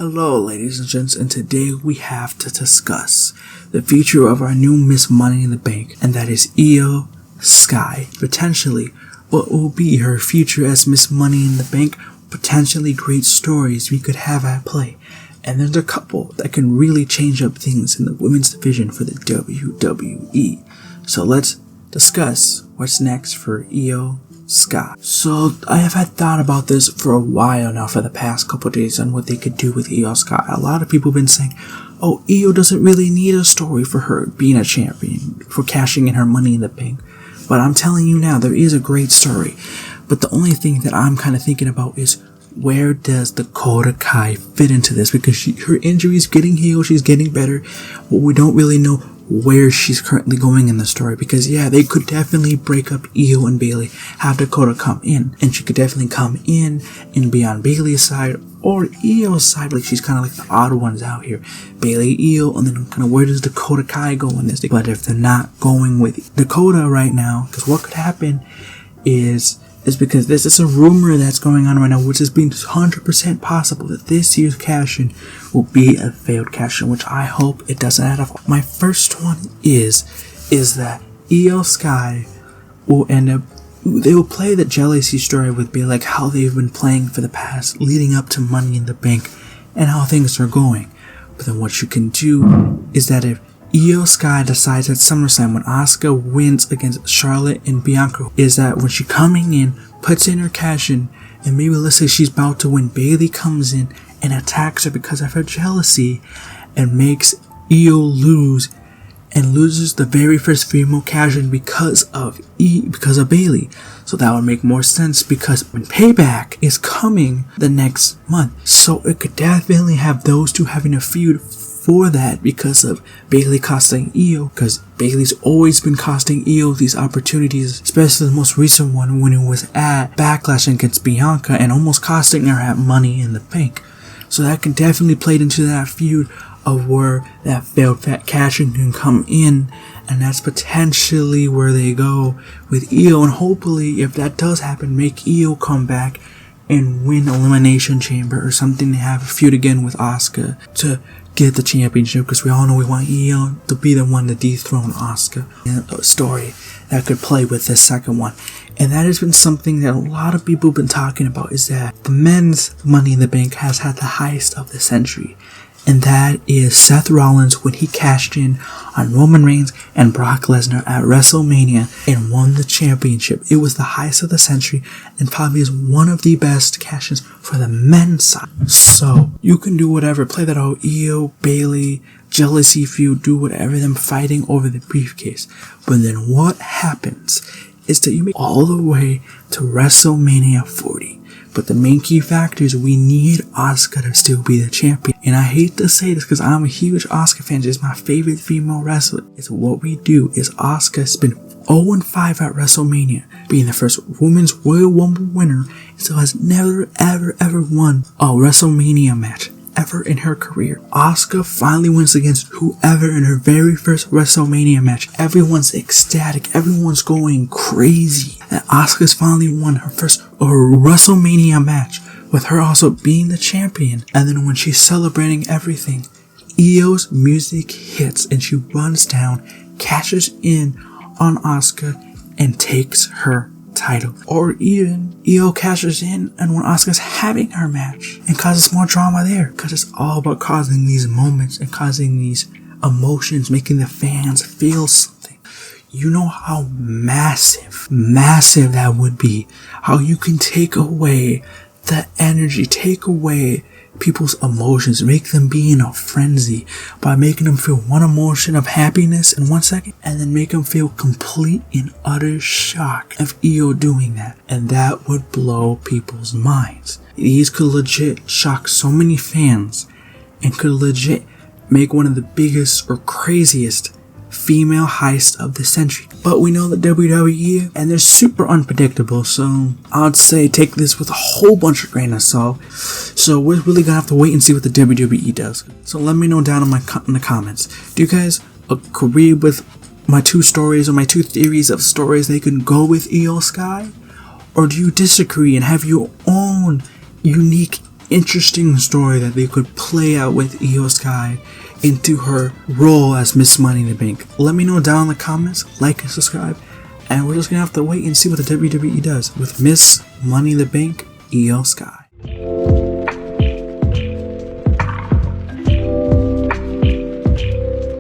Hello ladies and gents, and today we have to discuss the future of our new Miss Money in the Bank, and that is IYO SKY. Potentially, what will be her future as Miss Money in the Bank, potentially great stories we could have at play. And there's a couple that can really change up things in the women's division for the WWE. So let's discuss what's next for IYO SKY. So I have had thought about this for a while now, for the past couple of days, on what they could do with IYO SKY. A lot of people have been saying, oh, IYO doesn't really need a story for her being a champion, for cashing in her Money in the Bank. But I'm telling you now, there is a great story. But the only thing that I'm kind of thinking about is, where does Dakota Kai fit into this? Because her injury is getting healed, she's getting better, but we don't really know where she's currently going in the story. Because yeah, they could definitely break up IYO and Bayley, have Dakota come in, and she could definitely come in and be on Bayley's side or IYO's side. Like, she's kind of like the odd ones out here, Bayley, IYO, and then kind of where does Dakota Kai go in this? But if they're not going with Dakota right now, because what could happen is because this is a rumor that's going on right now, which has been 100% possible, that this year's cash-in will be a failed cash-in, which I hope it doesn't add up. My first one is that IYO SKY will end up, they will play the jealousy story with Bayley, like how they've been playing for the past, leading up to Money in the Bank, and how things are going. But then what you can do is that if IYO SKY decides at SummerSlam, when Asuka wins against Charlotte and Bianca, is that when she coming in, puts in her cash in, and maybe let's say she's about to win, Bayley comes in and attacks her because of her jealousy and makes IYO lose, and loses the very first female cash in because of Bayley. So that would make more sense, because when Payback is coming the next month, so it could definitely have those two having a feud for that, because of Bayley costing IYO, because Bayley's always been costing IYO these opportunities, especially the most recent one when it was at Backlash against Bianca and almost costing her at Money in the Bank. So that can definitely play into that feud of where that failed cash-in can come in, and that's potentially where they go with IYO, and hopefully if that does happen, make IYO come back and win Elimination Chamber or something, to have a feud again with Asuka to get the championship, because we all know we want IYO to be the one to dethrone Asuka. And a story that could play with this second one. And that has been something that a lot of people have been talking about, is that the men's Money in the Bank has had the highest of the century. And that is Seth Rollins, when he cashed in on Roman Reigns and Brock Lesnar at WrestleMania and won the championship. It was the highest of the century, and probably is one of the best cash-ins for the men's side. So you can do whatever, play that whole IYO, Bayley, jealousy feud, do whatever, them fighting over the briefcase. But then what happens is that you make all the way to WrestleMania 40. But the main key factor is we need Asuka to still be the champion. And I hate to say this because I'm a huge Asuka fan. She's my favorite female wrestler. It's what we do is Asuka's been 0-5 at WrestleMania, being the first women's Royal Rumble winner, and still has never ever won a WrestleMania match ever in her career. Asuka finally wins against whoever in her very first WrestleMania match. Everyone's ecstatic. Everyone's going crazy that Asuka's finally won her first WrestleMania match, with her also being the champion. And then when she's celebrating everything, IYO's music hits and she runs down, cashes in on Asuka, and takes her title. Or even IYO cashes in and when Asuka's having her match and causes more drama there, because it's all about causing these moments and causing these emotions, making the fans feel something. You know how massive that would be, how you can take away the energy, take away people's emotions, make them be in a frenzy by making them feel one emotion of happiness in 1 second, and then make them feel complete and utter shock of IYO doing that. And that would blow people's minds. These could legit shock so many fans and could legit make one of the biggest or craziest female heist of the century. But we know the WWE, and they're super unpredictable, so I'd say take this with a whole bunch of grain of salt. So we're really gonna have to wait and see what the WWE does. So let me know down in the comments. Do you guys agree with my two stories, or my two theories of stories they can go with IYO SKY? Or do you disagree and have your own unique interesting story that they could play out with IYO SKY into her role as Miss Money in the Bank. Let me know down in the comments, like and subscribe, and we're just gonna have to wait and see what the WWE does with Miss Money in the Bank, IYO SKY.